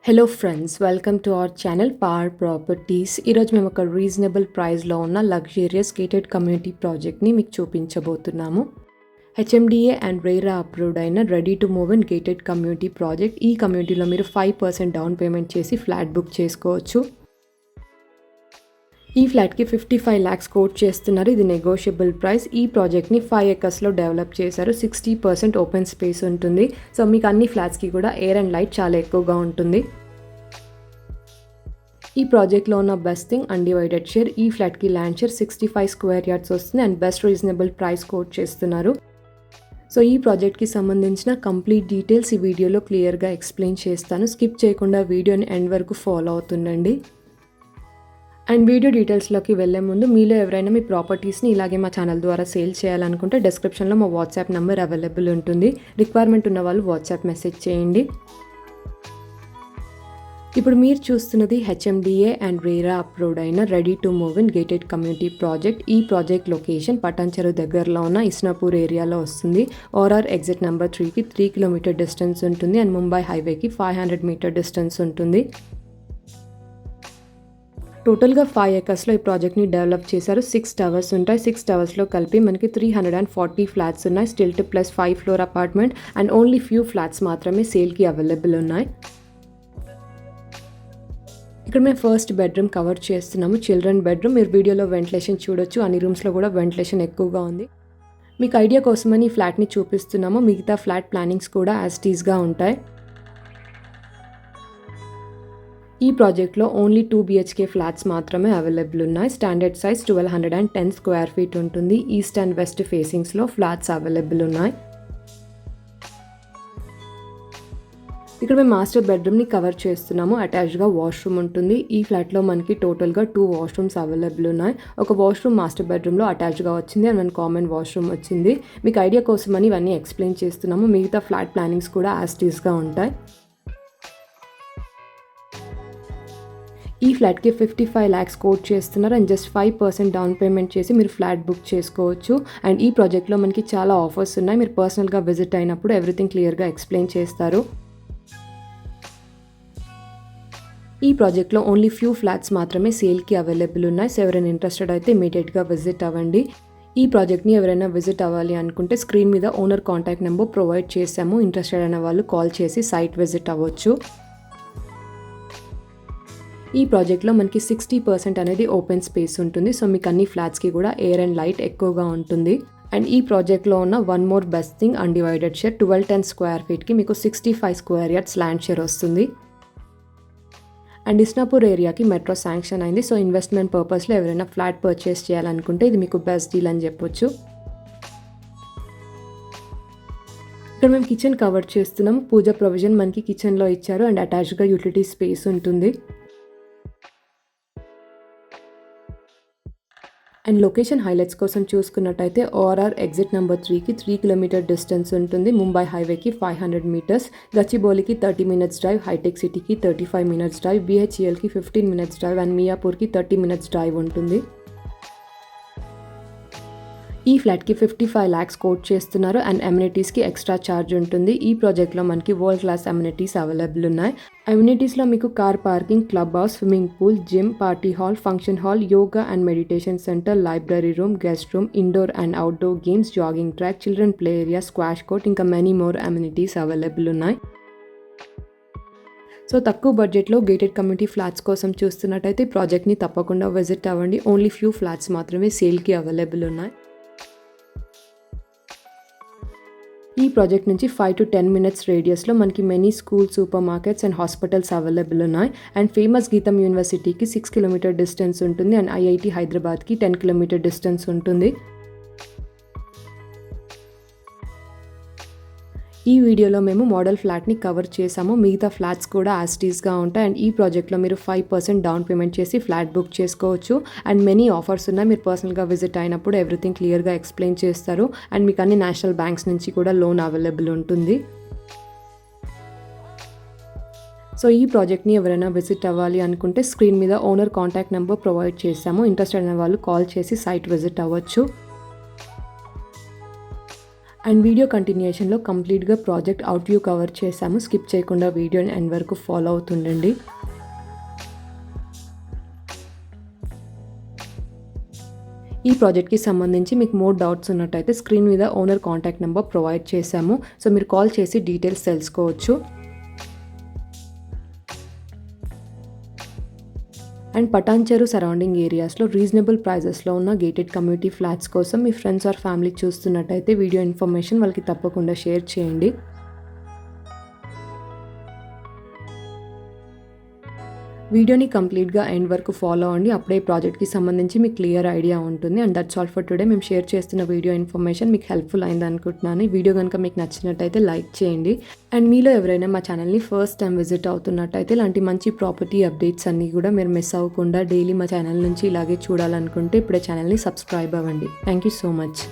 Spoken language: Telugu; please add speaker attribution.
Speaker 1: Hello friends, welcome to our channel power properties. ఈరోజు మేము ఒక రీజనబుల్ ప్రైస్లో ఉన్న లగ్జూరియస్ గేటెడ్ కమ్యూనిటీ ప్రాజెక్ట్ని మీకు చూపించబోతున్నాము. హెచ్ఎండిఏ అండ్ రేరా అప్రూవ్డ్ అయిన ready to move in gated community project. ఈ కమ్యూనిటీలో మీరు 5% డౌన్ పేమెంట్ చేసి ఫ్లాట్ బుక్ చేసుకోవచ్చు. ఈ ఫ్లాట్కి 55 lakhs కోట్ చేస్తున్నారు. ఇది నెగోషియబుల్ ప్రైస్. ఈ ప్రాజెక్ట్ని 5 acresలో డెవలప్ చేశారు. 60% ఓపెన్ స్పేస్ ఉంటుంది. సో మీకు అన్ని ఫ్లాట్స్కి కూడా ఎయిర్ అండ్ లైట్ చాలా ఎక్కువగా ఉంటుంది. ఈ ప్రాజెక్ట్లో ఉన్న బెస్ట్ థింగ్ అన్డివైడెడ్ షేర్. ఈ ఫ్లాట్కి ల్యాండ్ షేర్ 65 square yards వస్తుంది and best reasonable price coat చేస్తున్నారు. సో ఈ ప్రాజెక్ట్కి సంబంధించిన కంప్లీట్ డీటెయిల్స్ ఈ వీడియోలో క్లియర్గా ఎక్స్ప్లెయిన్ చేస్తాను. స్కిప్ చేయకుండా వీడియోని ఎండ్ వరకు ఫాలో అవుతుండండి. అండ్ వీడియో డీటెయిల్స్లోకి వెళ్ళే ముందు మీలో ఎవరైనా మీ ప్రాపర్టీస్ని ఇలాగే మా ఛానల్ ద్వారా సేల్ చేయాలనుకుంటే డిస్క్రిప్షన్లో మా వాట్సాప్ నెంబర్ అవైలబుల్ ఉంటుంది. రిక్వైర్మెంట్ ఉన్న వాళ్ళు వాట్సాప్ మెసేజ్ చేయండి. ఇప్పుడు మీరు చూస్తున్నది హెచ్ఎండిఏ అండ్ రేరా అప్రూవ్డ్ అయిన ready to move in gated community project. ఈ ప్రాజెక్ట్ లొకేషన్ పటాన్చెరు దగ్గరలో ఉన్న ఇస్నాపూర్ ఏరియాలో వస్తుంది. ఓఆర్ఆర్ ఎగ్జిట్ నెంబర్ 3కి 3 km డిస్టెన్స్ ఉంటుంది అండ్ ముంబై హైవేకి 500 meter డిస్టెన్స్ ఉంటుంది. టోటల్గా 5 acresలో ఈ ప్రాజెక్ట్ని డెవలప్ చేశారు. 6 towers ఉంటాయి. 6 towersలో కలిపి మనకి 340 ఫ్లాట్స్ ఉన్నాయి. Stilt plus 5 floor apartment and only few flats మాత్రమే సేల్కి అవైలబుల్ ఉన్నాయి. ఇక్కడ మేము ఫస్ట్ బెడ్రూమ్ కవర్ చేస్తున్నాము. Children bedroom. మీరు వీడియోలో వెంటిలేషన్ చూడొచ్చు. అన్ని రూమ్స్లో కూడా వెంటిలేషన్ ఎక్కువగా ఉంది. మీకు ఐడియా కోసమని ఈ ఫ్లాట్ని చూపిస్తున్నాము. మిగతా ఫ్లాట్ ప్లానింగ్స్ కూడా యాజ్ ఇట్ ఈస్గా ఉంటాయి. ఈ ప్రాజెక్ట్లో ఓన్లీ 2 BHK ఫ్లాట్స్ మాత్రమే అవైలబుల్ ఉన్నాయి. స్టాండర్డ్ సైజ్ 1210 square feet ఉంటుంది. ఈస్ట్ అండ్ వెస్ట్ ఫేసింగ్స్లో ఫ్లాట్స్ అవైలబుల్ ఉన్నాయి. ఇక్కడ మేము మాస్టర్ బెడ్రూమ్ని కవర్ చేస్తున్నాము. అటాచ్డ్గా వాష్రూమ్ ఉంటుంది. ఈ ఫ్లాట్లో మనకి టోటల్గా 2 washrooms అవైలబుల్ ఉన్నాయి. ఒక వాష్రూమ్ మాస్టర్ బెడ్రూమ్లో అటాచ్గా వచ్చింది అండ్ 1 కామన్ వాష్రూమ్ వచ్చింది. మీకు ఐడియా కోసమని ఇవన్నీ ఎక్స్ప్లెయిన్ చేస్తున్నాము. మిగతా ఫ్లాట్ ప్లానింగ్స్ కూడా యాజ్ ఇట్ ఈస్గా ఉంటాయి. ఈ ఫ్లాట్కి 55 lakhs కోట్ చేస్తున్నారు అండ్ జస్ట్ 5% డౌన్ పేమెంట్ చేసి మీరు ఫ్లాట్ బుక్ చేసుకోవచ్చు. అండ్ ఈ ప్రాజెక్ట్లో మనకి చాలా ఆఫర్స్ ఉన్నాయి. మీరు పర్సనల్గా విజిట్ అయినప్పుడు ఎవ్రీథింగ్ క్లియర్గా ఎక్స్ప్లెయిన్ చేస్తారు. ఈ ప్రాజెక్ట్లో ఓన్లీ ఫ్యూ ఫ్లాట్స్ మాత్రమే సేల్కి అవైలబుల్ ఉన్నాయి. సో ఎవరైనా ఇంట్రెస్టెడ్ అయితే ఇమీడియట్గా విజిట్ అవ్వండి. ఈ ప్రాజెక్ట్ని ఎవరైనా విజిట్ అవ్వాలి అనుకుంటే స్క్రీన్ మీద ఓనర్ కాంటాక్ట్ నెంబర్ ప్రొవైడ్ చేశాము. ఇంట్రెస్టెడ్ అయిన వాళ్ళు కాల్ చేసి సైట్ విజిట్ అవ్వచ్చు. ఈ ప్రాజెక్ట్లో మనకి 60% అనేది ఓపెన్ స్పేస్ ఉంటుంది. సో మీకు అన్ని ఫ్లాట్స్కి కూడా ఎయిర్ అండ్ లైట్ ఎక్కువగా ఉంటుంది. అండ్ ఈ ప్రాజెక్ట్లో ఉన్న one more best thing undivided share. 1210 square feetకి మీకు 65 square yards ల్యాండ్ షేర్ వస్తుంది. అండ్ ఇస్నాపూర్ ఏరియాకి మెట్రో శాంక్షన్ అయింది. సో ఇన్వెస్ట్మెంట్ పర్పస్లో ఎవరైనా ఫ్లాట్ పర్చేస్ చేయాలనుకుంటే ఇది మీకు బెస్ట్ డీల్ అని చెప్పొచ్చు. ఇక్కడ మేము కిచెన్ కవర్ చేస్తున్నాము. పూజ ప్రొవిజన్ మనకి కిచెన్లో ఇచ్చారు అండ్ అటాచ్డ్గా యూటిలిటీ స్పేస్ ఉంటుంది. అండ్ లొకేషన్ హైలైట్స్ కోసం చూసుకున్నట్టయితే ఓఆర్ఆర్ ఎగ్జిట్ నెంబర్ 3కి 3 km డిస్టెన్స్ ఉంటుంది. ముంబై హైవేకి 500 meters, గచ్చిబౌలికి 30 minutes డ్రైవ్, హైటెక్ సిటీకి 35 minutes డ్రైవ్, BHELకి 15 minutes డ్రైవ్ అండ్ మియాపూర్కి 30 minutes డ్రైవ్ ఉంటుంది. ఈ ఫ్లాట్కి 55 lakhs కోట్ చేస్తున్నారు అండ్ అమ్యూనిటీస్కి ఎక్స్ట్రా ఛార్జ్ ఉంటుంది. ఈ ప్రాజెక్ట్లో మనకి వరల్డ్ క్లాస్ అమ్యూనిటీస్ అవైలబుల్ ఉన్నాయి. అమ్యూనిటీస్లో మీకు car parking, club house, swimming pool, gym, party hall, function hall, yoga and meditation centre, library room, guest room, indoor and outdoor games, jogging track, children play area, squash court ఇంకా మెనీ మోర్ అమ్యూనిటీస్ అవైలబుల్ ఉన్నాయి. సో తక్కువ బడ్జెట్లో గేటెడ్ కమ్యూనిటీ ఫ్లాట్స్ కోసం చూస్తున్నట్టయితే ప్రాజెక్ట్ని తప్పకుండా విజిట్ అవ్వండి. ఓన్లీ ఫ్యూ ఫ్లాట్స్ మాత్రమే సేల్కి అవైలబుల్ ఉన్నాయి. ఈ ప్రాజెక్ట్ నుంచి 5 to 10 minutes రేడియస్లో మనకి many school, super markets and hospitals available ఉన్నాయి. అండ్ ఫేమస్ గీతం యూనివర్సిటీకి 6 km డిస్టెన్స్ ఉంటుంది అండ్ IIT హైదరాబాద్కి 10 km డిస్టెన్స్ ఉంటుంది. ఈ వీడియోలో మేము మోడల్ ఫ్లాట్ని కవర్ చేసాము. మిగతా ఫ్లాట్స్ కూడా యాజ్ ఇట్ ఈస్గా ఉంటాయి. అండ్ ఈ ప్రాజెక్ట్లో మీరు 5% డౌన్ పేమెంట్ చేసి ఫ్లాట్ బుక్ చేసుకోవచ్చు. అండ్ మెనీ ఆఫర్స్ ఉన్నాయి. మీరు పర్సనల్గా విజిట్ అయినప్పుడు ఎవ్రీథింగ్ క్లియర్గా ఎక్స్ప్లెయిన్ చేస్తారు. అండ్ మీకు అన్ని నేషనల్ బ్యాంక్స్ నుంచి కూడా లోన్ అవైలబుల్ ఉంటుంది. సో ఈ ప్రాజెక్ట్ని ఎవరైనా విజిట్ అవ్వాలి అనుకుంటే స్క్రీన్ మీద ఓనర్ కాంటాక్ట్ నెంబర్ ప్రొవైడ్ చేశాము. ఇంట్రెస్టెడ్ అయిన వాళ్ళు కాల్ చేసి సైట్ విజిట్ అవ్వచ్చు. అండ్ వీడియో కంటిన్యూషన్లో కంప్లీట్గా ప్రాజెక్ట్ అవుట్ వ్యూ కవర్ చేశాము. స్కిప్ చేయకుండా వీడియోని ఎండ్ వరకు ఫాలో అవుతుండండి. ఈ ప్రాజెక్ట్కి సంబంధించి మీకు మోర్ డౌట్స్ ఉన్నట్టయితే స్క్రీన్ మీద ఓనర్ కాంటాక్ట్ నెంబర్ ప్రొవైడ్ చేశాము. సో మీరు కాల్ చేసి డీటెయిల్స్ తెలుసుకోవచ్చు. అండ్ పటాన్చెరు సరౌండింగ్ ఏరియాస్లో రీజనబుల్ ప్రైజెస్లో ఉన్న గేటెడ్ కమ్యూనిటీ ఫ్లాట్స్ కోసం మీ ఫ్రెండ్స్ ఆర్ ఫ్యామిలీ చూస్తున్నట్టయితే వీడియో ఇన్ఫర్మేషన్ వాళ్ళకి తప్పకుండా షేర్ చేయండి. వీడియోని కంప్లీట్గా ఎండ్ వరకు ఫాలో అవ్వండి. అప్పుడే ప్రాజెక్ట్కి సంబంధించి మీకు క్లియర్ ఐడియా ఉంటుంది. And that's all for today. మేము షేర్ చేస్తున్న వీడియో ఇన్ఫర్మేషన్ మీకు హెల్ప్ఫుల్ అయింది అనుకుంటున్నాను. ఈ వీడియో కనుక మీకు నచ్చినట్టయితే లైక్ చేయండి. అండ్ మీలో ఎవరైనా మా ఛానల్ని ఫస్ట్ టైం విజిట్ అవుతున్నట్టయితే ఇలాంటి మంచి ప్రాపర్టీ అప్డేట్స్ అన్నీ కూడా మీరు మిస్ అవ్వకుండా డైలీ మా ఛానల్ నుంచి ఇలాగే చూడాలనుకుంటే ఇప్పుడే ఛానల్ని సబ్స్క్రైబ్ అవ్వండి. Thank you so much.